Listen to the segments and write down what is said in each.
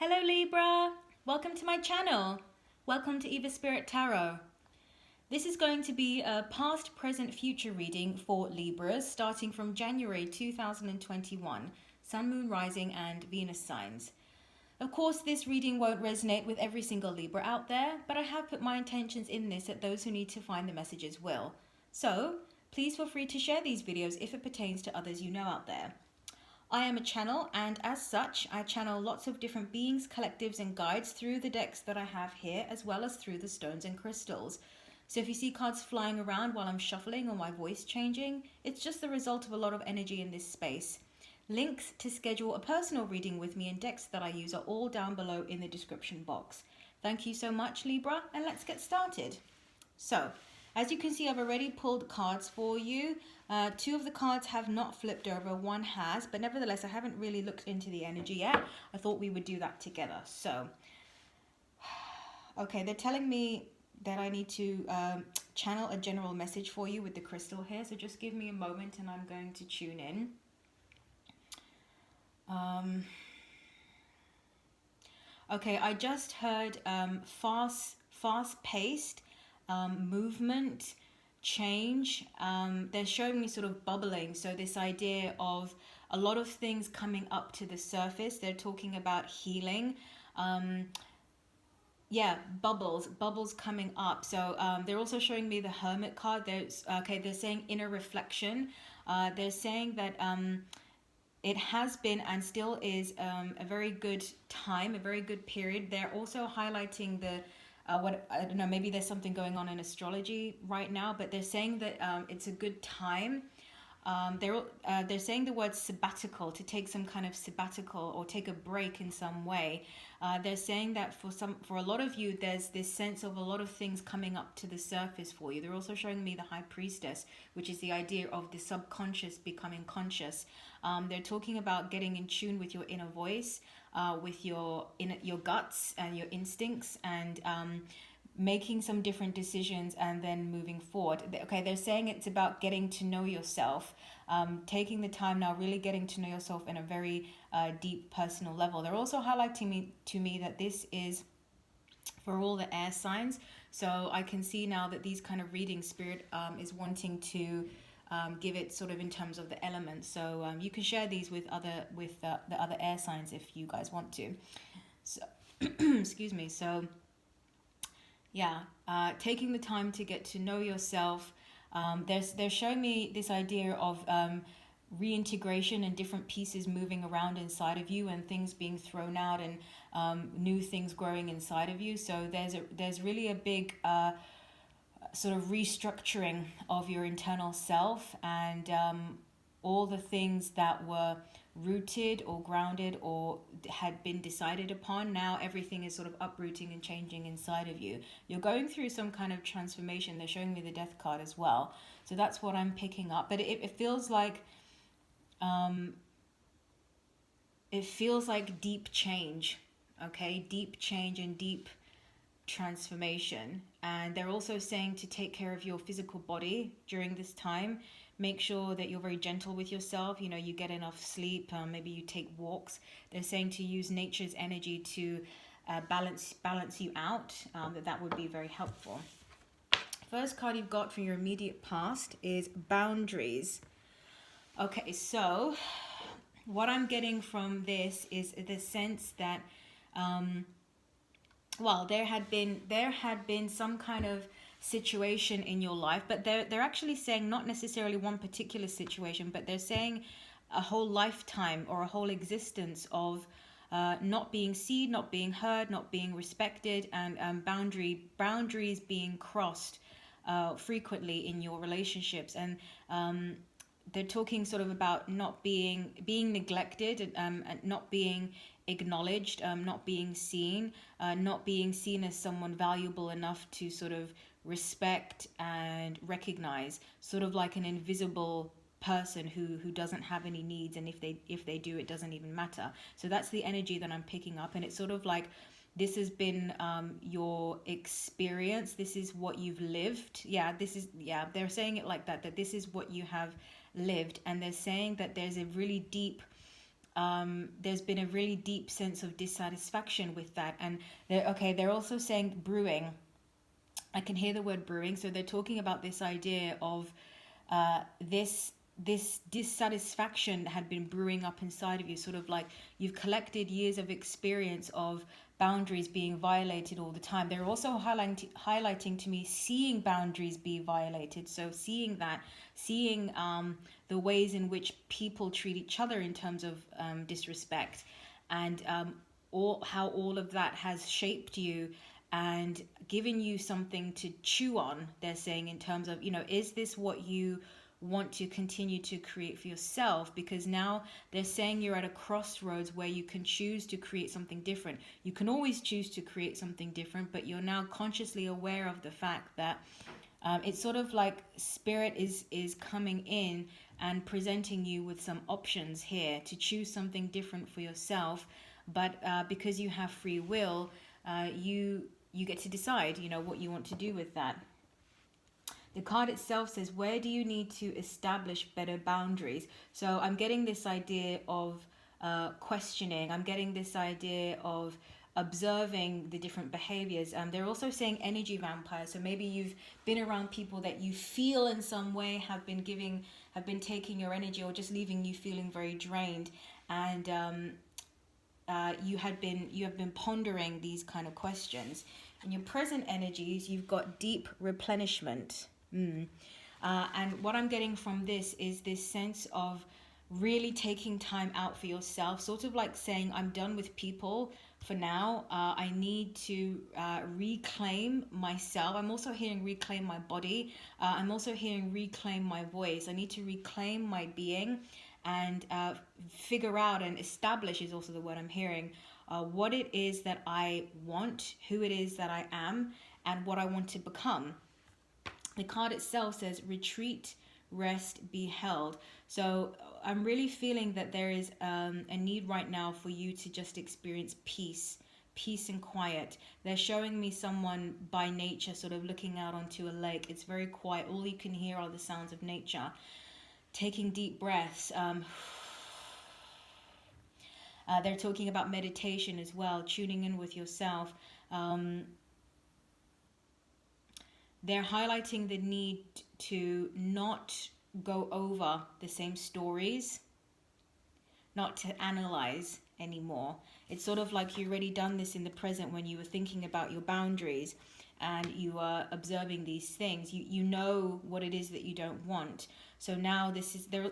Hello Libra, welcome to my channel. Welcome to Eva Spirit Tarot. This is going to be a past, present, future reading for Libras starting from January 2021, Sun, Moon, Rising and Venus signs. Of course, this reading won't resonate with every single Libra out there, but I have put my intentions in this that those who need to find the messages will. So, please feel free to share these videos if it pertains to others you know out there. I am a channel, and as such, I channel lots of different beings, collectives, and guides through the decks that I have here, as well as through the stones and crystals. So if you see cards flying around while I'm shuffling or my voice changing, it's just the result of a lot of energy in this space. Links to schedule a personal reading with me and decks that I use are all down below in the description box. Thank you so much, Libra, and let's get started. So, as you can see, I've already pulled cards for you. Two of the cards have not flipped over, one has, but nevertheless, I haven't really looked into the energy yet. I thought we would do that together. So, okay, they're telling me that I need to channel a general message for you with the crystal here. So just give me a moment and I'm going to tune in. Okay, I just heard fast-paced movement, change. They're showing me sort of bubbling. So this idea of a lot of things coming up to the surface. They're talking about healing. Yeah, bubbles coming up. So they're also showing me the Hermit card. They're saying inner reflection. They're saying that it has been and still is a very good time, a very good period. They're also highlighting the what I don't know, maybe there's something going on in astrology right now, but they're saying that it's a good time. They're saying the word sabbatical, to take some kind of sabbatical or take a break in some way. They're saying that for a lot of you, there's this sense of a lot of things coming up to the surface for you. They're also showing me the High Priestess, which is the idea of the subconscious becoming conscious. They're talking about getting in tune with your inner voice, with your guts and your instincts, and making some different decisions and then moving forward. Okay, they're saying it's about getting to know yourself, taking the time now, really getting to know yourself in a very deep personal level. They're also highlighting to me that this is for all the air signs. So I can see now that these kind of reading, Spirit is wanting to give it sort of in terms of the elements. So you can share these with the other air signs if you guys want to. So excuse me. So yeah, taking the time to get to know yourself. They're showing me this idea of reintegration and different pieces moving around inside of you and things being thrown out and new things growing inside of you. So there's really a big sort of restructuring of your internal self, and all the things that were rooted or grounded or had been decided upon, now everything is sort of uprooting and changing inside of you. You're going through some kind of transformation. They're showing me the Death card as well, so that's what I'm picking up. But it feels like deep change. Okay, deep change and deep transformation. And they're also saying to take care of your physical body during this time. Make sure that you're very gentle with yourself. You know, you get enough sleep. Maybe you take walks. They're saying to use nature's energy to balance you out. That would be very helpful. First card you've got from your immediate past is boundaries. Okay, so what I'm getting from this is the sense that there had been some kind of situation in your life, but they're actually saying not necessarily one particular situation, but they're saying a whole lifetime or a whole existence of not being seen, not being heard, not being respected, and boundaries being crossed frequently in your relationships. And they're talking sort of about not being neglected, and not being acknowledged, not being seen as someone valuable enough to sort of respect and recognize, sort of like an invisible person who doesn't have any needs, and if they do, it doesn't even matter. So that's the energy that I'm picking up, and it's sort of like this has been your experience. This is what you've lived. They're saying it like that this is what you have lived. And they're saying that there's a really deep there's been a really deep sense of dissatisfaction with that. And they're also saying brewing. I can hear the word brewing. So they're talking about this idea of this dissatisfaction had been brewing up inside of you, sort of like you've collected years of experience of boundaries being violated all the time. They're also highlighting to me seeing boundaries be violated. So seeing the ways in which people treat each other in terms of disrespect, and how all of that has shaped you and given you something to chew on. They're saying, in terms of, is this what you want to continue to create for yourself? Because now they're saying you're at a crossroads where you can choose to create something different. You can always choose to create something different, but you're now consciously aware of the fact that it's sort of like spirit is coming in and presenting you with some options here to choose something different for yourself. But because you have free will, you get to decide, what you want to do with that. The card itself says, where do you need to establish better boundaries? So I'm getting this idea of questioning. I'm getting this idea of observing the different behaviors. They're also saying energy vampire. So maybe you've been around people that you feel in some way have been taking your energy, or just leaving you feeling very drained. And you have been pondering these kind of questions. In your present energies, you've got deep replenishment. And what I'm getting from this is this sense of really taking time out for yourself, sort of like saying, I'm done with people for now. I need to reclaim myself. I'm also hearing reclaim my body. I'm also hearing reclaim my voice. I need to reclaim my being and figure out and establish, is also the word I'm hearing, what it is that I want, who it is that I am, and what I want to become. The card itself says retreat, rest, be held. So I'm really feeling that there is a need right now for you to just experience peace and quiet. They're showing me someone by nature sort of looking out onto a lake. It's very quiet. All you can hear are the sounds of nature. Taking deep breaths. They're talking about meditation as well, tuning in with yourself. They're highlighting the need to not go over the same stories, not to analyze anymore. It's sort of like you've already done this in the present when you were thinking about your boundaries and you are observing these things. You know what it is that you don't want. So now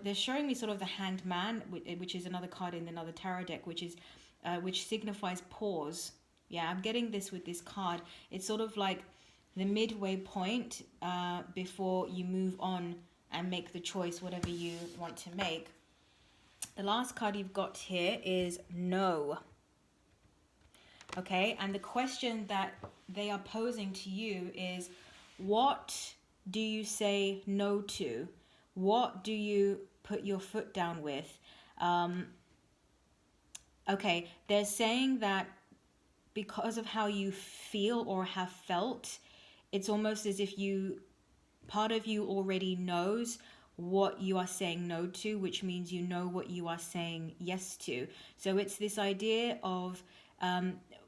they're showing me sort of the Hanged Man, which is another card in another tarot deck, which signifies pause. Yeah, I'm getting this with this card. It's sort of like the midway point before you move on and make the choice, whatever you want to make. The last card you've got here is no. Okay, and the question that they are posing to you is, what do you say no to? What do you put your foot down with? Okay, they're saying that because of how you feel or have felt, it's almost as if part of you already knows what you are saying no to, which means you know what you are saying yes to. So it's this idea of,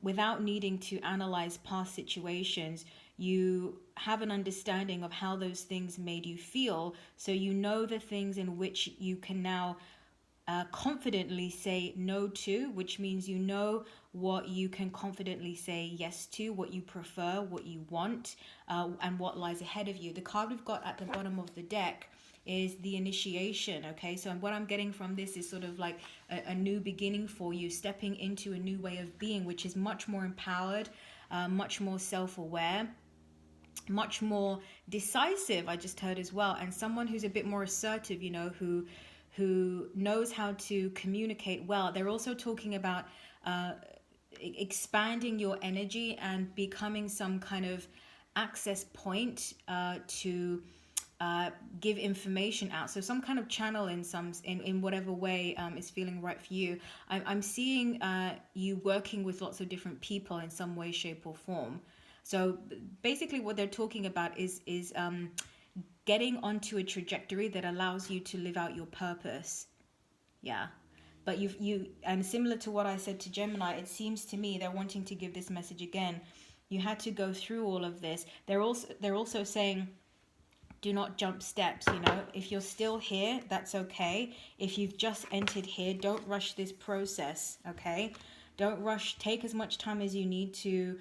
without needing to analyze past situations, you have an understanding of how those things made you feel. So you know the things in which you can now confidently say no to, which means you know what you can confidently say yes to, what you prefer, what you want, and what lies ahead of you. The card we've got at the bottom of the deck is the initiation. Okay, so what I'm getting from this is sort of like a new beginning for you, stepping into a new way of being, which is much more empowered, much more self-aware, much more decisive, I just heard as well, and someone who's a bit more assertive, who knows how to communicate well. They're also talking about expanding your energy and becoming some kind of access point to give information out. So some kind of channel in whatever way is feeling right for you. I'm seeing you working with lots of different people in some way, shape, or form. So basically what they're talking about is getting onto a trajectory that allows you to live out your purpose. Yeah. But and similar to what I said to Gemini, it seems to me they're wanting to give this message again. You had to go through all of this. They're also saying, do not jump steps. If you're still here, that's okay. If you've just entered here, don't rush this process. Okay, don't rush. Take as much time as you need to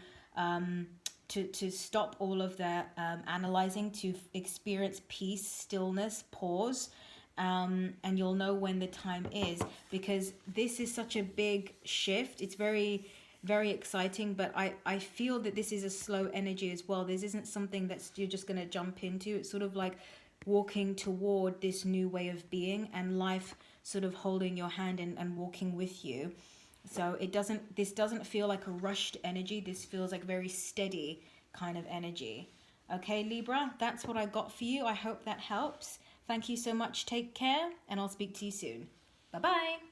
stop all of the analyzing, to experience peace, stillness, pause. And you'll know when the time is, because this is such a big shift. It's very, very exciting, but I feel that this is a slow energy as well. This isn't something that you're just going to jump into. It's sort of like walking toward this new way of being, and life sort of holding your hand and walking with you. So this doesn't feel like a rushed energy. This feels like very steady kind of energy. Okay, Libra, that's what I got for you. I hope that helps. Thank you so much. Take care, and I'll speak to you soon. Bye-bye.